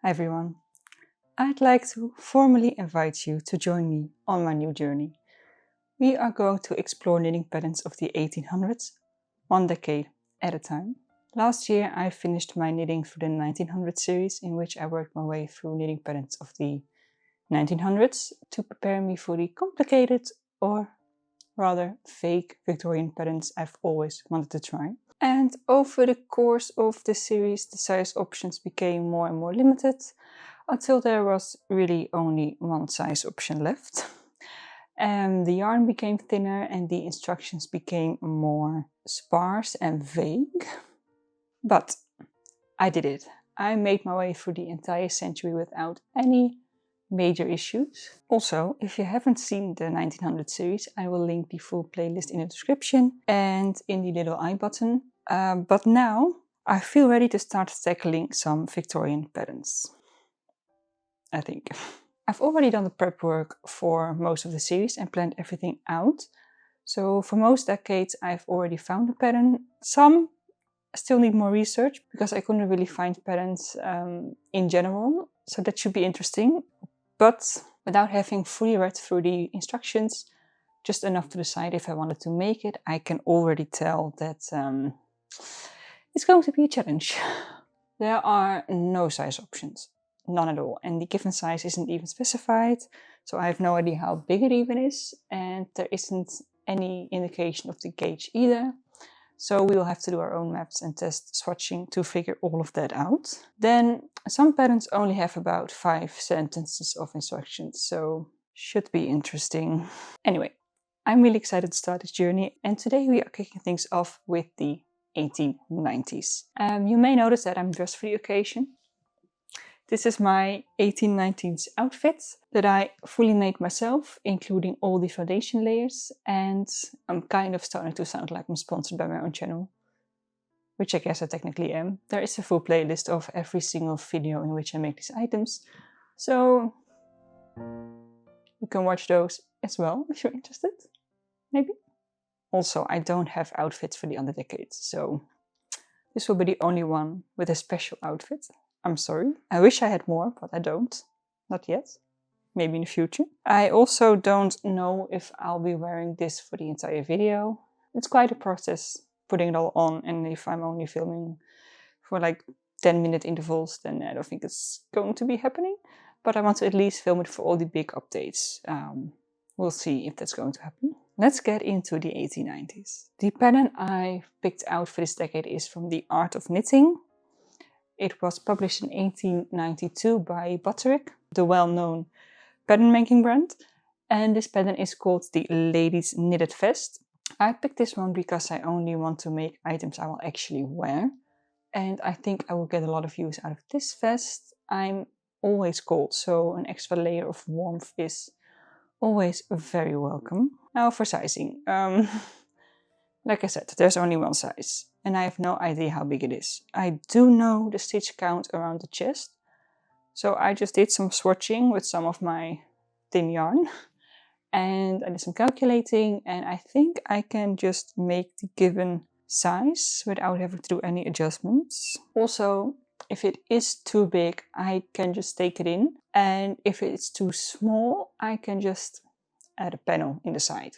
Hi everyone. I'd like to formally invite you to join me on my new journey. We are going to explore knitting patterns of the 1800s, one decade at a time. Last year I finished my knitting through the 1900 series, in which I worked my way through knitting patterns of the 1900s to prepare me for the complicated, or rather fake, Victorian patterns I've always wanted to try. And over the course of the series, the size options became more and more limited, until there was really only one size option left. And the yarn became thinner and the instructions became more sparse and vague. But I did it. I made my way through the entire century without any major issues. Also, if you haven't seen the 1900 series, I will link the full playlist in the description and in the little I button. But now I feel ready to start tackling some Victorian patterns, I think. I've already done the prep work for most of the series and planned everything out. So for most decades I've already found a pattern. Some still need more research because I couldn't really find patterns in general. So that should be interesting. But without having fully read through the instructions, just enough to decide if I wanted to make it, I can already tell that it's going to be a challenge. There are no size options, none at all, and the given size isn't even specified, so I have no idea how big it even is, and there isn't any indication of the gauge either. So we will have to do our own maps and test swatching to figure all of that out. Then some patterns only have about 5 sentences of instructions, so should be interesting. Anyway, I'm really excited to start this journey, and today we are kicking things off with the 1890s. You may notice that I'm dressed for the occasion. This is my 1890s outfit that I fully made myself, including all the foundation layers, and I'm kind of starting to sound like I'm sponsored by my own channel, which I guess I technically am. There is a full playlist of every single video in which I make these items, so you can watch those as well if you're interested, maybe. Also, I don't have outfits for the other decades, so this will be the only one with a special outfit. I'm sorry. I wish I had more, but I don't. Not yet. Maybe in the future. I also don't know if I'll be wearing this for the entire video. It's quite a process putting it all on, and if I'm only filming for like 10-minute intervals, then I don't think it's going to be happening. But I want to at least film it for all the big updates. We'll see if that's going to happen. Let's get into the 1890s. The pattern I picked out for this decade is from The Art of Knitting. It was published in 1892 by Butterick, the well-known pattern making brand. And this pattern is called the Ladies Knitted Vest. I picked this one because I only want to make items I will actually wear. And I think I will get a lot of use out of this vest. I'm always cold, so an extra layer of warmth is always very welcome. Now for sizing. Like I said, there's only one size, and I have no idea how big it is. I do know the stitch count around the chest, so I just did some swatching with some of my thin yarn, and I did some calculating, and I think I can just make the given size without having to do any adjustments. Also, if it is too big, I can just take it in, and if it's too small, I can just add a panel in the side.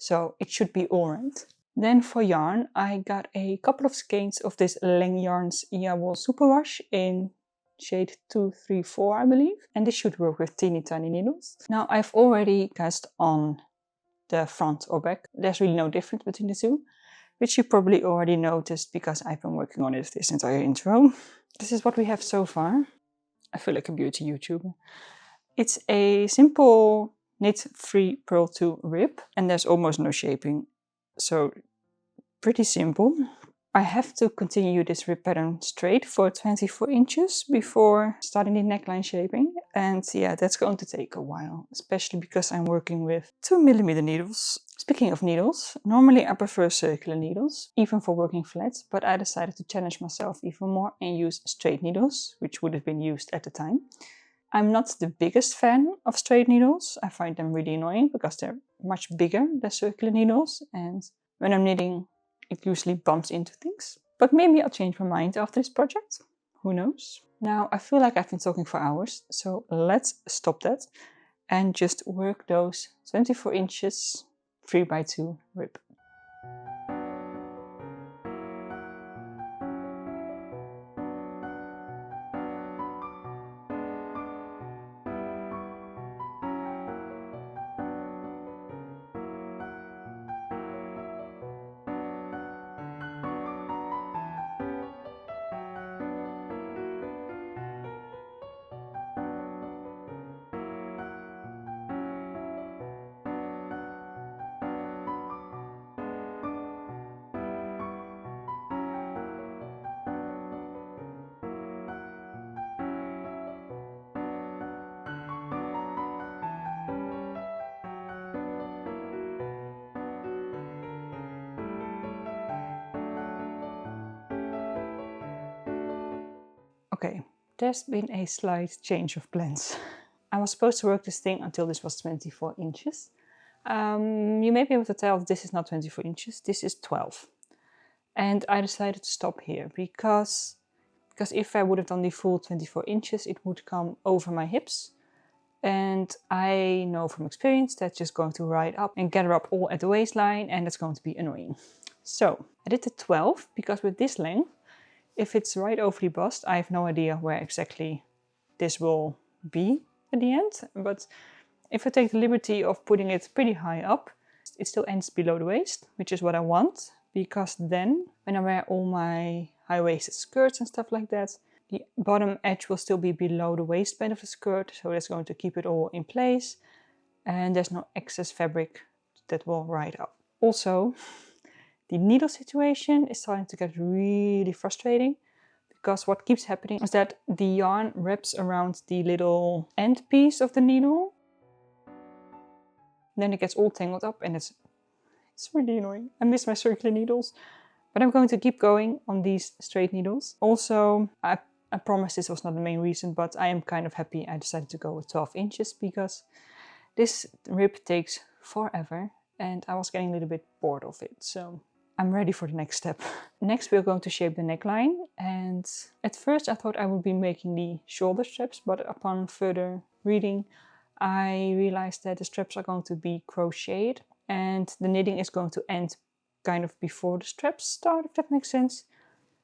So it should be alright. Then for yarn, I got a couple of skeins of this Lang Yarns Wool Superwash in shade 234, I believe. And this should work with teeny tiny needles. Now I've already cast on the front or back. There's really no difference between the two, which you probably already noticed because I've been working on it this entire intro. This is what we have so far. I feel like a beauty YouTuber. It's a simple knit 3 purl 2 rib, and there's almost no shaping, so pretty simple. I have to continue this rib pattern straight for 24 inches before starting the neckline shaping, and yeah, that's going to take a while, especially because I'm working with 2mm needles. Speaking of needles, normally I prefer circular needles, even for working flat, but I decided to challenge myself even more and use straight needles, which would have been used at the time. I'm not the biggest fan of straight needles. I find them really annoying because they're much bigger than circular needles, and when I'm knitting, it usually bumps into things. But maybe I'll change my mind after this project. Who knows? Now I feel like I've been talking for hours, so let's stop that and just work those 24 inches 3x2 rib. Okay, there's been a slight change of plans. I was supposed to work this thing until this was 24 inches. You may be able to tell this is not 24 inches, this is 12. And I decided to stop here because if I would have done the full 24 inches, it would come over my hips. And I know from experience that's just going to ride up and gather up all at the waistline, and that's going to be annoying. So I did the 12 because with this length, if it's right over the bust, I have no idea where exactly this will be at the end. But if I take the liberty of putting it pretty high up, it still ends below the waist, which is what I want. Because then, when I wear all my high-waisted skirts and stuff like that, the bottom edge will still be below the waistband of the skirt. So that's going to keep it all in place. And there's no excess fabric that will ride up. Also, the needle situation is starting to get really frustrating because what keeps happening is that the yarn wraps around the little end piece of the needle. Then it gets all tangled up and it's really annoying. I miss my circular needles, but I'm going to keep going on these straight needles. Also, I promise this was not the main reason, but I am kind of happy I decided to go with 12 inches because this rib takes forever and I was getting a little bit bored of it. So I'm ready for the next step. Next we're going to shape the neckline, and at first I thought I would be making the shoulder straps, but upon further reading I realized that the straps are going to be crocheted and the knitting is going to end kind of before the straps start, if that makes sense.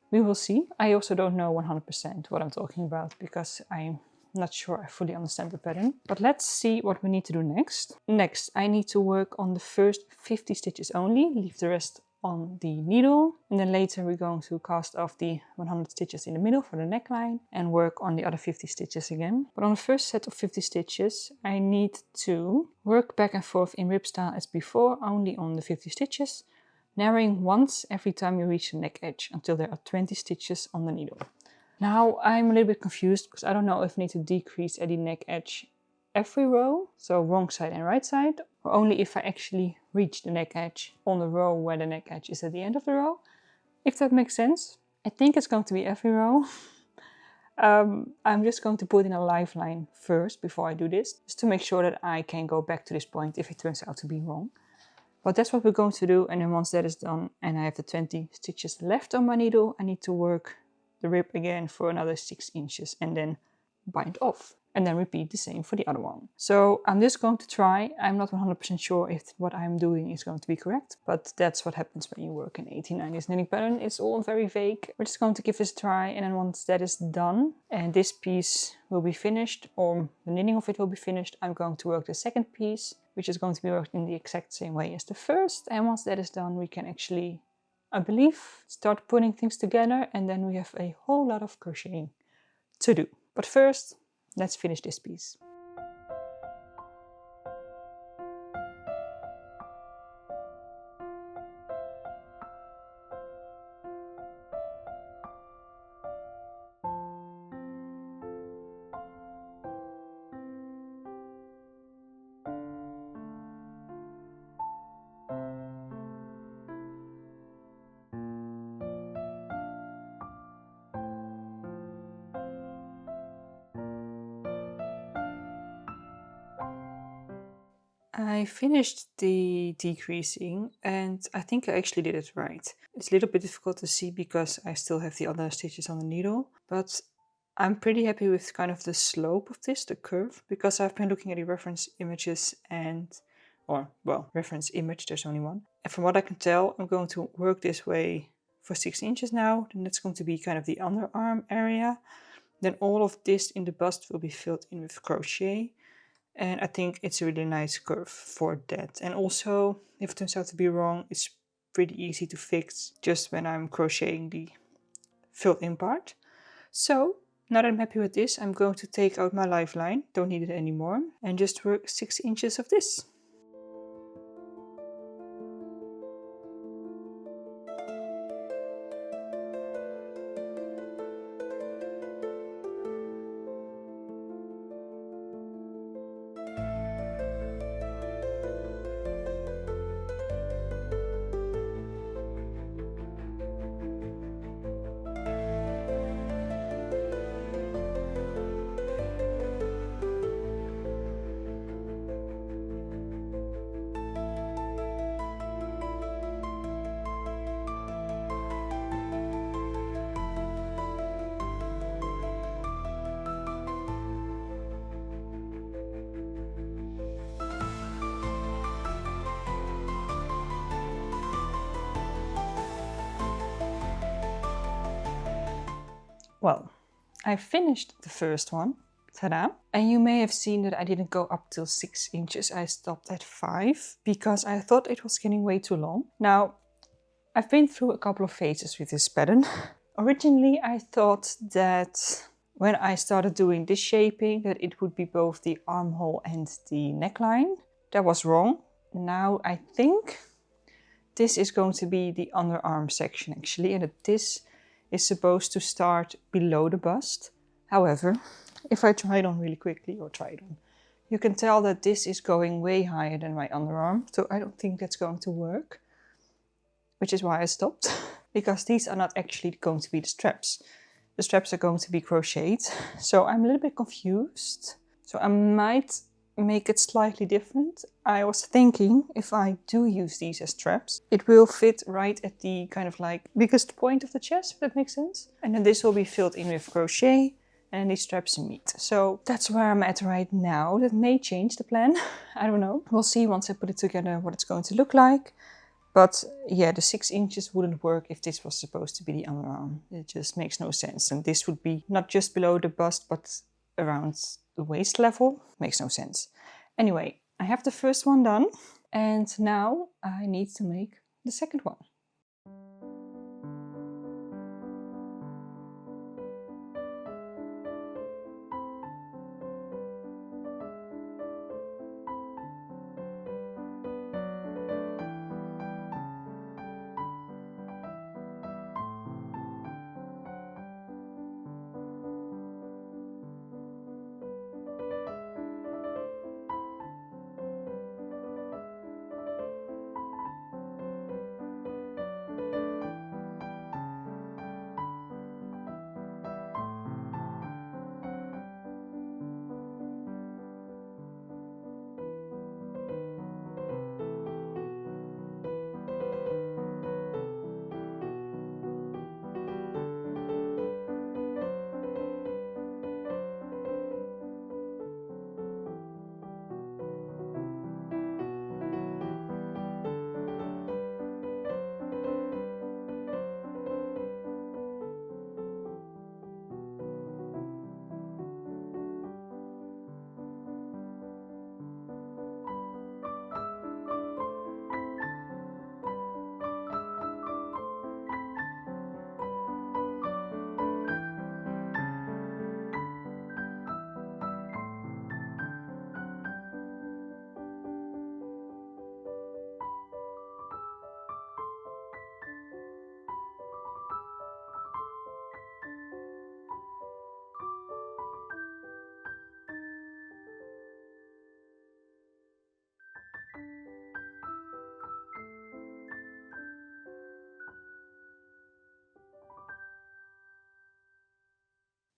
We will see. I also don't know 100% what I'm talking about because I'm not sure I fully understand the pattern. But let's see what we need to do next. Next, I need to work on the first 50 stitches only, leave the rest on the needle, and then later we're going to cast off the 100 stitches in the middle for the neckline and work on the other 50 stitches again. But on the first set of 50 stitches I need to work back and forth in rib style as before, only on the 50 stitches, narrowing once every time you reach the neck edge until there are 20 stitches on the needle. Now I'm a little bit confused because I don't know if I need to decrease at the neck edge every row, so wrong side and right side, or only if I actually reach the neck edge on the row where the neck edge is at the end of the row, if that makes sense. I think it's going to be every row. I'm just going to put in a lifeline first before I do this, just to make sure that I can go back to this point if it turns out to be wrong. But that's what we're going to do, and then once that is done and I have the 20 stitches left on my needle, I need to work the rib again for another 6 inches and then bind off. And then repeat the same for the other one. So I'm just going to try. I'm not 100% sure if what I'm doing is going to be correct, but that's what happens when you work in 1890s knitting pattern. It's all very vague. We're just going to give this a try, and then once that is done and this piece will be finished, or the knitting of it will be finished, I'm going to work the second piece, which is going to be worked in the exact same way as the first. And once that is done, we can actually, I believe, start putting things together, and then we have a whole lot of crocheting to do. But first, let's finish this piece. I finished the decreasing and I think I actually did it right. It's a little bit difficult to see because I still have the other stitches on the needle, but I'm pretty happy with kind of the slope of this, the curve, because I've been looking at the reference images reference image, there's only one. And from what I can tell, I'm going to work this way for 6 inches now. Then that's going to be kind of the underarm area. Then all of this in the bust will be filled in with crochet. And I think it's a really nice curve for that. And also, if it turns out to be wrong, it's pretty easy to fix just when I'm crocheting the filled in part. So now that I'm happy with this, I'm going to take out my lifeline, don't need it anymore, and just work 6 inches of this. Well, I finished the first one, ta-da! And you may have seen that I didn't go up till 6 inches, I stopped at 5 because I thought it was getting way too long. Now, I've been through a couple of phases with this pattern. Originally, I thought that when I started doing this shaping, that it would be both the armhole and the neckline. That was wrong. Now I think this is going to be the underarm section actually, and that this is supposed to start below the bust. However, if I try it on really quickly, you can tell that this is going way higher than my underarm, so I don't think that's going to work, which is why I stopped, because these are not actually going to be the straps. The straps are going to be crocheted, so I'm a little bit confused. So I might make it slightly different. I was thinking if I do use these as straps, it will fit right at the kind of like biggest point of the chest, if that makes sense. And then this will be filled in with crochet and these straps meet. So that's where I'm at right now. That may change the plan. I don't know. We'll see once I put it together what it's going to look like. But yeah, the 6 inches wouldn't work if this was supposed to be the underarm. It just makes no sense. And this would be not just below the bust, but around the waist level. Makes no sense. Anyway, I have the first one done. And now I need to make the second one.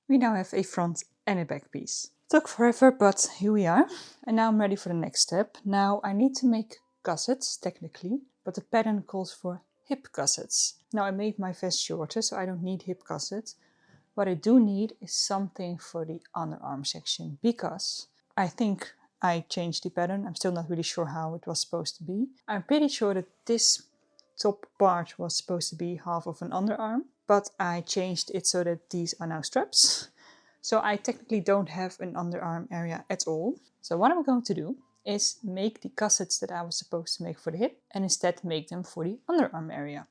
We now have a front and a back piece. Took forever, but here we are. And now I'm ready for the next step. Now I need to make gussets, technically, but the pattern calls for hip gussets. Now I made my vest shorter, so I don't need hip gussets. What I do need is something for the underarm section, because I think I changed the pattern. I'm still not really sure how it was supposed to be. I'm pretty sure that this top part was supposed to be half of an underarm, but I changed it so that these are now straps. So I technically don't have an underarm area at all. So what I'm going to do is make the gussets that I was supposed to make for the hip and instead make them for the underarm area.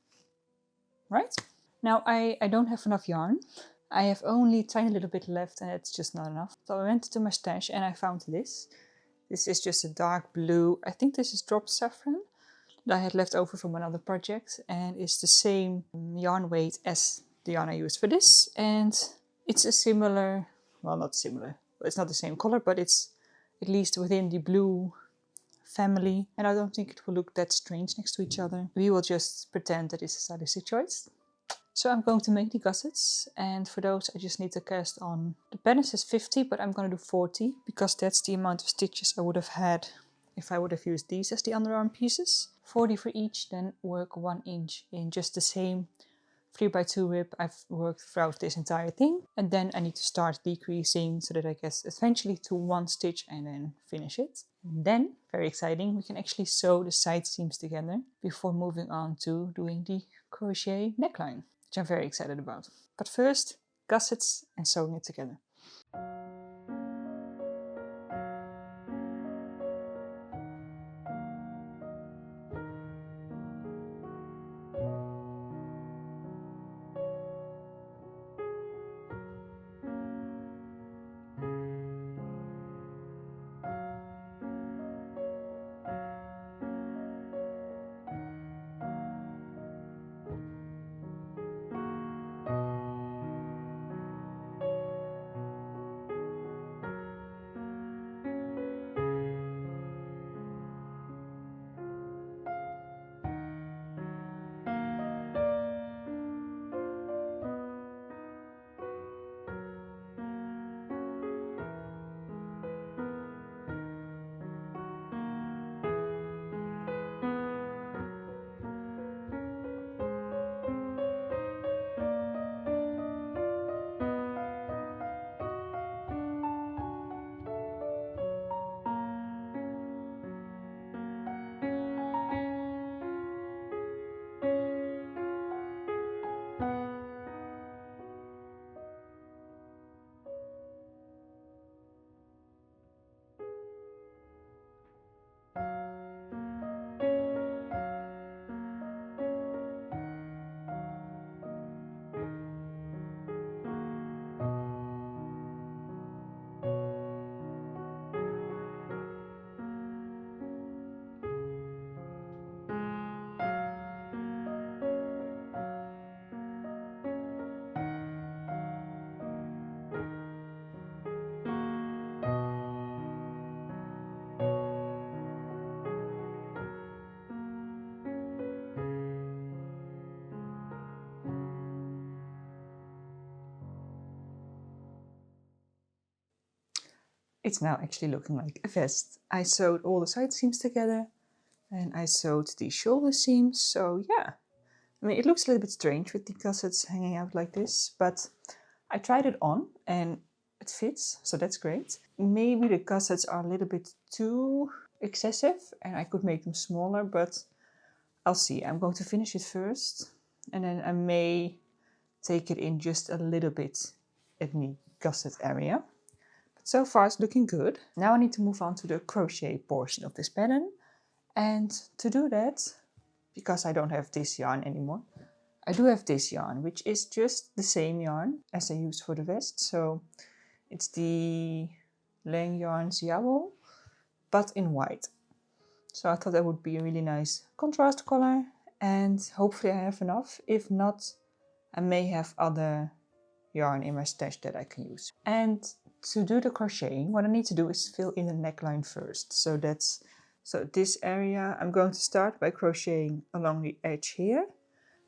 Right? Now I don't have enough yarn. I have only a tiny little bit left and it's just not enough. So I went to my stash and I found this. This is just a dark blue, I think this is drop saffron, that I had left over from another project, and it's the same yarn weight as the yarn I used for this. And it's a similar, well, not similar, it's not the same color, but it's at least within the blue family. And I don't think it will look that strange next to each other. We will just pretend that it's a stylistic choice. So I'm going to make the gussets, and for those I just need to cast on. The pattern says 50, but I'm going to do 40 because that's the amount of stitches I would have had if I would have used these as the underarm pieces. 40 for each, then work 1 inch in just the same 3x2 rib I've worked throughout this entire thing. And then I need to start decreasing so that I get eventually to 1 stitch and then finish it. And then, very exciting, we can actually sew the side seams together before moving on to doing the crochet neckline, which I'm very excited about. But first, gussets and sewing it together. It's now actually looking like a vest. I sewed all the side seams together and I sewed the shoulder seams. So yeah, I mean, it looks a little bit strange with the gussets hanging out like this, but I tried it on and it fits, so that's great. Maybe the gussets are a little bit too excessive and I could make them smaller, but I'll see. I'm going to finish it first and then I may take it in just a little bit in the gusset area. But so far it's looking good. Now I need to move on to the crochet portion of this pattern. And to do that, because I don't have this yarn anymore, I do have this yarn, which is just the same yarn as I used for the vest. So it's the Lang Yarn Ziao, but in white. So I thought that would be a really nice contrast color, and hopefully I have enough. If not, I may have other yarn in my stash that I can use. And to do the crocheting, what I need to do is fill in the neckline first. So this area, I'm going to start by crocheting along the edge here.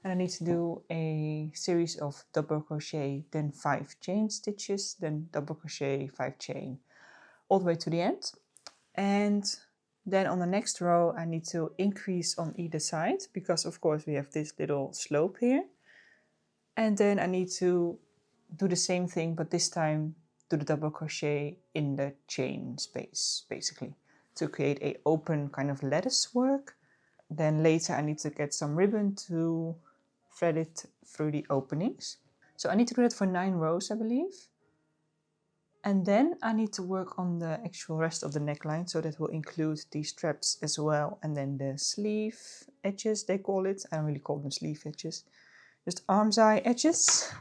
And I need to do a series of double crochet, then 5 chain stitches, then double crochet, 5 chain, all the way to the end. And then on the next row I need to increase on either side, because of course we have this little slope here. And then I need to do the same thing, but this time do the double crochet in the chain space, basically, to create a open kind of lattice work. Then later I need to get some ribbon to thread it through the openings. So I need to do that for 9 rows, I believe. And then I need to work on the actual rest of the neckline, so that will include the straps as well, and then the sleeve edges, they call it. I don't really call them sleeve edges, just arm's eye edges.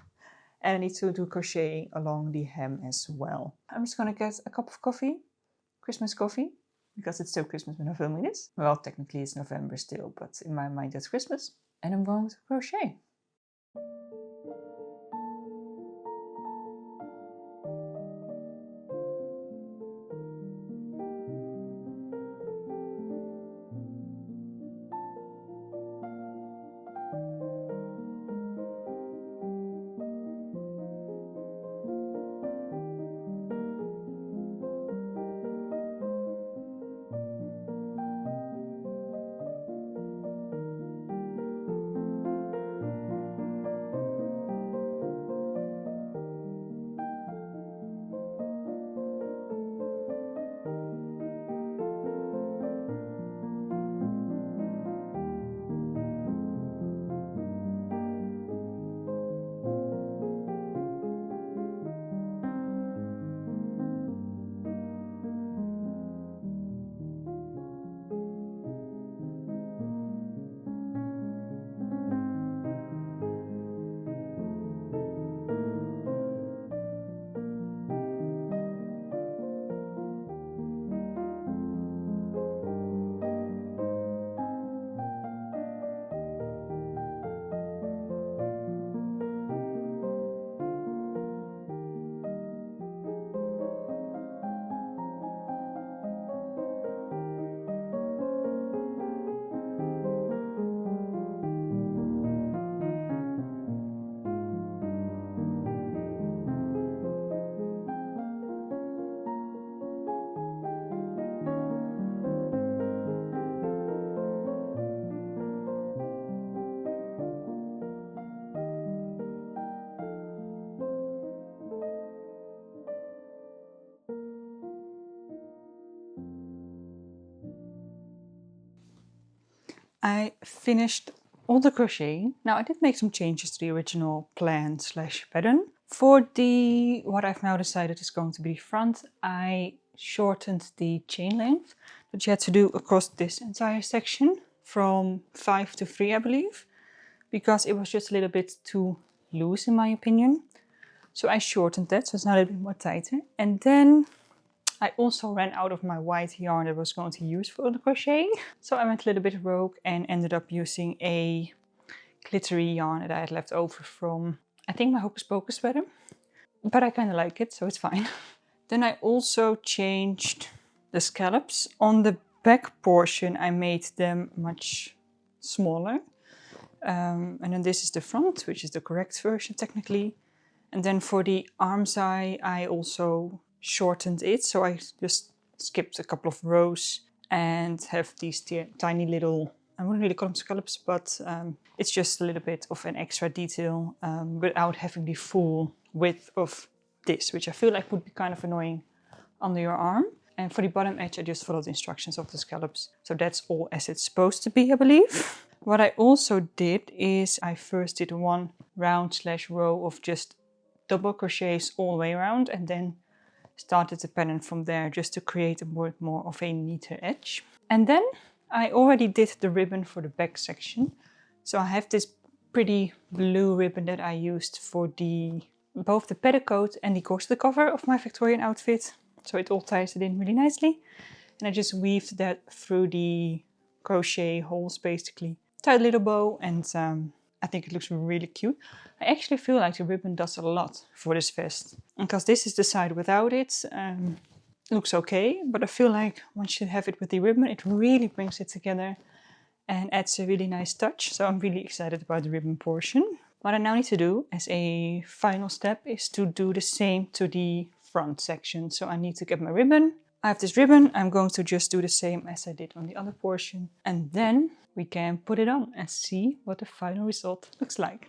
And I need to do crocheting along the hem as well. I'm just gonna get a cup of coffee, Christmas coffee, because it's still Christmas when I'm filming this. Well, technically it's November still, but in my mind it's Christmas. And I'm going to crochet. I finished all the crocheting. Now I did make some changes to the original plan / pattern. For the, what I've now decided is going to be the front, I shortened the chain length that you had to do across this entire section from 5 to 3, I believe, because it was just a little bit too loose in my opinion. So I shortened that, so it's now a little bit more tighter. And then I also ran out of my white yarn that I was going to use for the crocheting. So I went a little bit rogue and ended up using a glittery yarn that I had left over from, I think, my Hocus Pocus sweater. But I kind of like it, so it's fine. Then I also changed the scallops. On the back portion I made them much smaller. And then this is the front, which is the correct version technically. And then for the arm's eye I also shortened it, so I just skipped a couple of rows and have these tiny little, I wouldn't really call them scallops, but it's just a little bit of an extra detail without having the full width of this, which I feel like would be kind of annoying under your arm. And for the bottom edge I just followed the instructions of the scallops, so that's all as it's supposed to be, I believe. What I also did is I first did one round / row of just double crochets all the way around, and then started the pattern from there just to create a bit more of a neater edge. And then I already did the ribbon for the back section. So I have this pretty blue ribbon that I used for both the petticoat and the corset cover of my Victorian outfit. So it all ties it in really nicely. And I just weaved that through the crochet holes basically. Tied a little bow, and I think it looks really cute. I actually feel like the ribbon does a lot for this vest. Because this is the side without it, looks okay. But I feel like once you have it with the ribbon, it really brings it together and adds a really nice touch. So I'm really excited about the ribbon portion. What I now need to do as a final step is to do the same to the front section. So I need to get my ribbon. I have this ribbon. I'm going to just do the same as I did on the other portion. And then we can put it on and see what the final result looks like.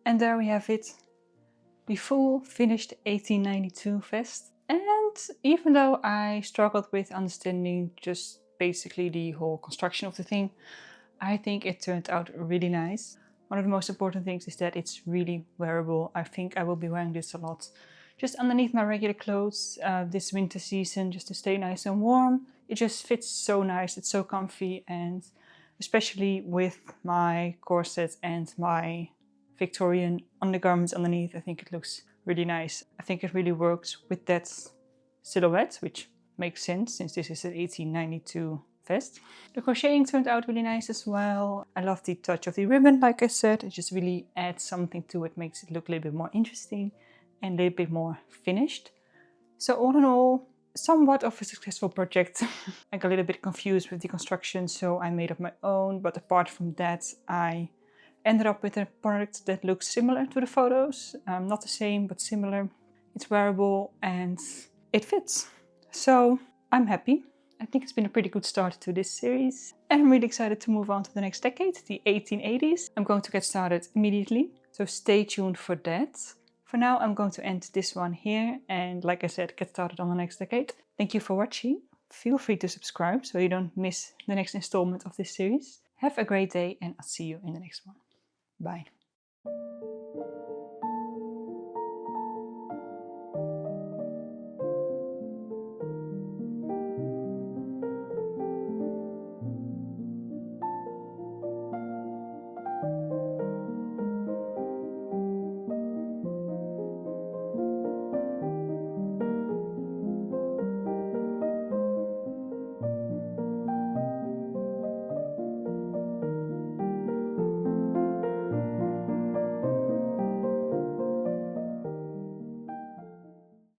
And there we have it, the full finished 1892 vest. And even though I struggled with understanding just basically the whole construction of the thing, I think it turned out really nice. One of the most important things is that it's really wearable. I think I will be wearing this a lot just underneath my regular clothes this winter season, just to stay nice and warm. It just fits so nice, it's so comfy, and especially with my corset and my Victorian undergarments underneath, I think it looks really nice. I think it really works with that silhouette, which makes sense since this is an 1892 vest. The crocheting turned out really nice as well. I love the touch of the ribbon, like I said. It just really adds something to it, makes it look a little bit more interesting and a little bit more finished. So all in all, somewhat of a successful project. I got a little bit confused with the construction, so I made up my own. But apart from that, I ended up with a product that looks similar to the photos. Not the same, but similar. It's wearable and it fits. So I'm happy. I think it's been a pretty good start to this series. And I'm really excited to move on to the next decade, the 1880s. I'm going to get started immediately, so stay tuned for that. For now, I'm going to end this one here and, like I said, get started on the next decade. Thank you for watching. Feel free to subscribe so you don't miss the next installment of this series. Have a great day and I'll see you in the next one. Bye.